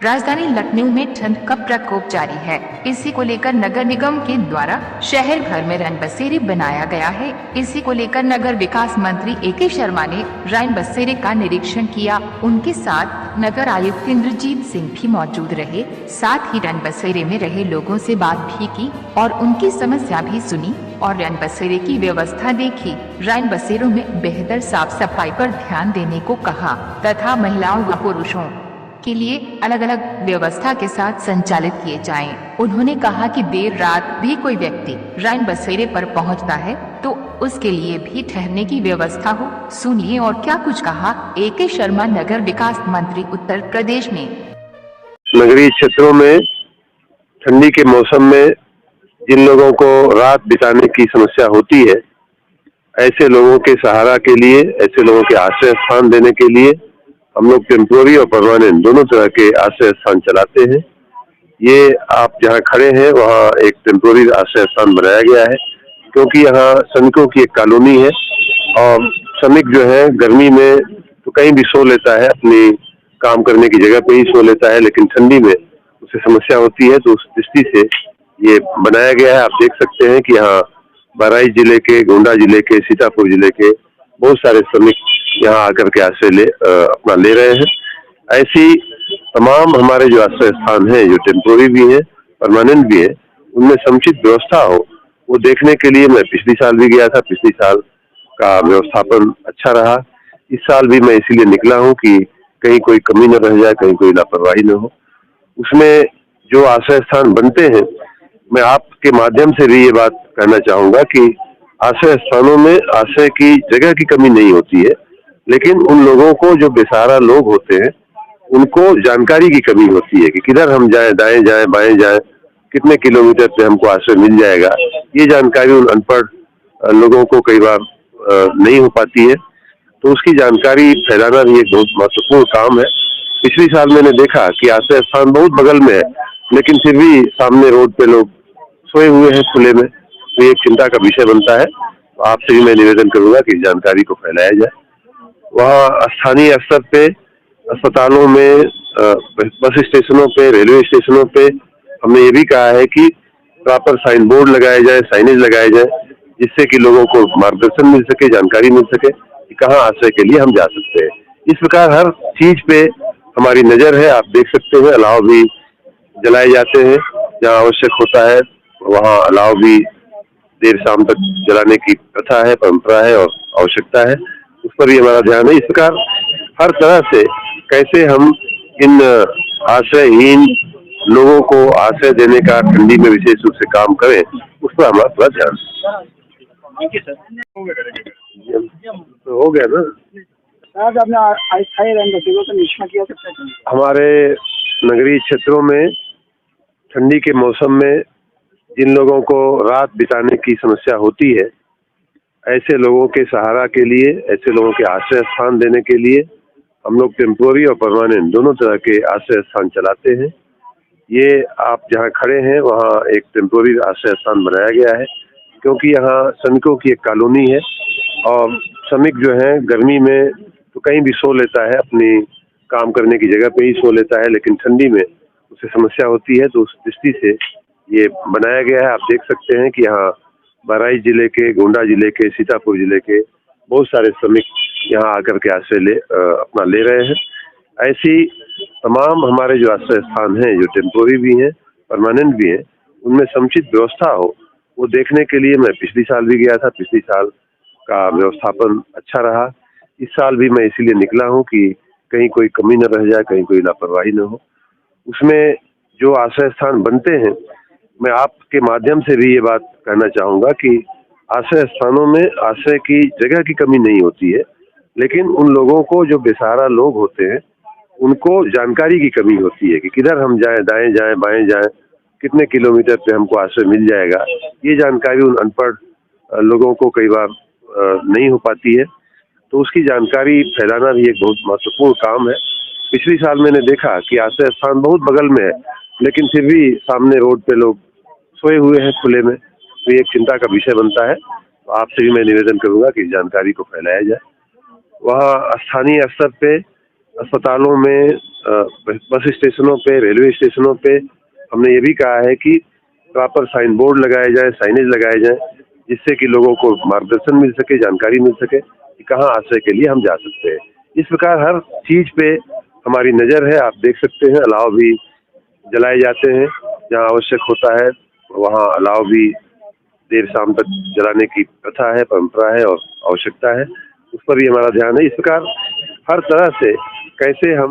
राजधानी लखनऊ में ठंड का प्रकोप जारी है। इसी को लेकर नगर निगम के द्वारा शहर भर में रैन बसेरे बनाया गया है। इसी को लेकर नगर विकास मंत्री ए.के. शर्मा ने रैन बसेरे का निरीक्षण किया। उनके साथ नगर आयुक्त इंद्रजीत सिंह भी मौजूद रहे। साथ ही रैन बसेरे में रहे लोगों से बात भी की और उनकी समस्या भी सुनी और रैन बसेरे की व्यवस्था देखी। रैन बसेरों में बेहतर साफ सफाई पर ध्यान देने को कहा तथा महिलाओं व पुरुषों के लिए अलग अलग व्यवस्था के साथ संचालित किए जाएं। उन्होंने कहा कि देर रात भी कोई व्यक्ति रैन बसेरे पर पहुंचता है तो उसके लिए भी ठहरने की व्यवस्था हो। सुनिए और क्या कुछ कहा ए.के. शर्मा, नगर विकास मंत्री, उत्तर प्रदेश में। नगरीय क्षेत्रों में ठंडी के मौसम में जिन लोगों को रात बिताने की समस्या होती है, ऐसे लोगों के सहारा के लिए, ऐसे लोगों के आश्रय स्थान देने के लिए हम लोग टेम्पोररी और परमानेंट दोनों तरह के आश्रय स्थान चलाते हैं। ये आप जहाँ खड़े हैं वहाँ एक टेम्पोररी आश्रय स्थान बनाया गया है, क्योंकि यहाँ श्रमिकों की एक कॉलोनी है और श्रमिक जो है गर्मी में तो कहीं भी सो लेता है, अपनी काम करने की जगह पे ही सो लेता है, लेकिन ठंडी में उसे समस्या होती है। तो उस दृष्टि से ये बनाया गया है। आप देख सकते हैं कि यहाँ बहराइच जिले के, गोंडा जिले के, सीतापुर जिले के बहुत सारे श्रमिक यहाँ आकर के आश्रय अपना ले रहे हैं। ऐसी तमाम हमारे जो आश्रय स्थान हैं, जो टेम्पोररी भी हैं, परमानेंट भी है, उनमें समुचित व्यवस्था हो, वो देखने के लिए मैं पिछली साल भी गया था। पिछली साल का व्यवस्थापन अच्छा रहा। इस साल भी मैं इसीलिए निकला हूँ कि कहीं कोई कमी न रह जाए, कहीं कोई लापरवाही न हो। उसमें जो आश्रय स्थान बनते हैं, मैं आपके माध्यम से भी ये बात कहना चाहूँगा कि आश्रय स्थानों में आश्रय की जगह की कमी नहीं होती है, लेकिन उन लोगों को, जो बेसहारा लोग होते हैं, उनको जानकारी की कमी होती है कि किधर हम जाएं, दाएं जाएं, बाएं जाएं, कितने किलोमीटर पे हमको आश्रय मिल जाएगा। ये जानकारी उन अनपढ़ लोगों को कई बार नहीं हो पाती है, तो उसकी जानकारी फैलाना भी एक बहुत महत्वपूर्ण काम है। पिछली साल मैंने देखा कि आश्रय स्थान बहुत बगल में है, लेकिन फिर भी सामने रोड पे लोग सोए हुए हैं खुले में, तो एक चिंता का विषय बनता है। तो आपसे भी मैं निवेदन करूंगा कि जानकारी को फैलाया जाए। वहाँ स्थानीय स्तर पे, अस्पतालों में, बस स्टेशनों पे, रेलवे स्टेशनों पे हमने ये भी कहा है कि प्रॉपर साइन बोर्ड लगाए जाए, साइनेज लगाए जाए, जिससे कि लोगों को मार्गदर्शन मिल सके, जानकारी मिल सके कि कहाँ आश्रय के लिए हम जा सकते हैं। इस प्रकार हर चीज पे हमारी नजर है। आप देख सकते हैं अलाव भी जलाए जाते हैं, जहाँ आवश्यक होता है वहाँ अलाव भी देर शाम तक जलाने की प्रथा है, परंपरा है और आवश्यकता है। उस पर भी हमारा ध्यान है। इस प्रकार हर तरह से कैसे हम इन आश्रयहीन लोगों को आश्रय देने का ठंडी में विशेष रूप से काम करें, उस पर हमारा पूरा ध्यान। तो हो गया ना। आज आपने अस्थायी रैन बसेरों का निरीक्षण किया था। हमारे नगरीय क्षेत्रों में ठंडी के मौसम में जिन लोगों को रात बिताने की समस्या होती है, ऐसे लोगों के सहारा के लिए, ऐसे लोगों के आश्रय स्थान देने के लिए हम लोग टेम्पोररी और परमानेंट दोनों तरह के आश्रय स्थान चलाते हैं। ये आप जहाँ खड़े हैं वहाँ एक टेम्पोररी आश्रय स्थान बनाया गया है, क्योंकि यहाँ श्रमिकों की एक कॉलोनी है और श्रमिक जो है गर्मी में तो कहीं भी सो लेता है, अपनी काम करने की जगह पे ही सो लेता है, लेकिन ठंडी में उसे समस्या होती है। तो उस दृष्टि से ये बनाया गया है। आप देख सकते हैं कि यहाँ बहराइच जिले के, गोंडा जिले के, सीतापुर जिले के बहुत सारे श्रमिक यहाँ आकर के आश्रय अपना ले रहे हैं। ऐसी तमाम हमारे जो आश्रय स्थान हैं, जो टेम्पोररी भी हैं, परमानेंट भी हैं, उनमें समुचित व्यवस्था हो, वो देखने के लिए मैं पिछली साल भी गया था। पिछली साल का व्यवस्थापन अच्छा रहा। इस साल भी मैं इसीलिए निकला हूँ कि कहीं कोई कमी न रह जाए, कहीं कोई लापरवाही न हो। उसमें जो आश्रय स्थान बनते हैं, मैं आपके माध्यम से भी ये बात कहना चाहूँगा कि आश्रय स्थानों में आश्रय की जगह की कमी नहीं होती है, लेकिन उन लोगों को, जो बेसहारा लोग होते हैं, उनको जानकारी की कमी होती है कि किधर हम जाएं, दाएं जाएं, बाएं जाएं, कितने किलोमीटर पे हमको आश्रय मिल जाएगा। ये जानकारी उन अनपढ़ लोगों को कई बार नहीं हो पाती है, तो उसकी जानकारी फैलाना भी एक बहुत महत्वपूर्ण काम है। पिछली साल मैंने देखा कि आश्रय स्थान बहुत बगल में है, लेकिन फिर भी सामने रोड पे लोग सोए हुए हैं खुले में, तो एक चिंता का विषय बनता है। तो आपसे भी मैं निवेदन करूंगा कि जानकारी को फैलाया जाए। वहाँ स्थानीय स्तर पे, अस्पतालों में, बस स्टेशनों पे, रेलवे स्टेशनों पे हमने ये भी कहा है कि प्रॉपर साइन बोर्ड लगाए जाए, साइनेज लगाए जाए, जिससे कि लोगों को मार्गदर्शन मिल सके, जानकारी मिल सके कि कहाँ आश्रय के लिए हम जा सकते हैं। इस प्रकार हर चीज पे हमारी नजर है। आप देख सकते हैं अलाव भी जलाए जाते हैं, जहाँ आवश्यक होता है वहाँ अलाव भी देर शाम तक जलाने की प्रथा है, परंपरा है और आवश्यकता है। उस पर भी हमारा ध्यान है। इस प्रकार हर तरह से कैसे हम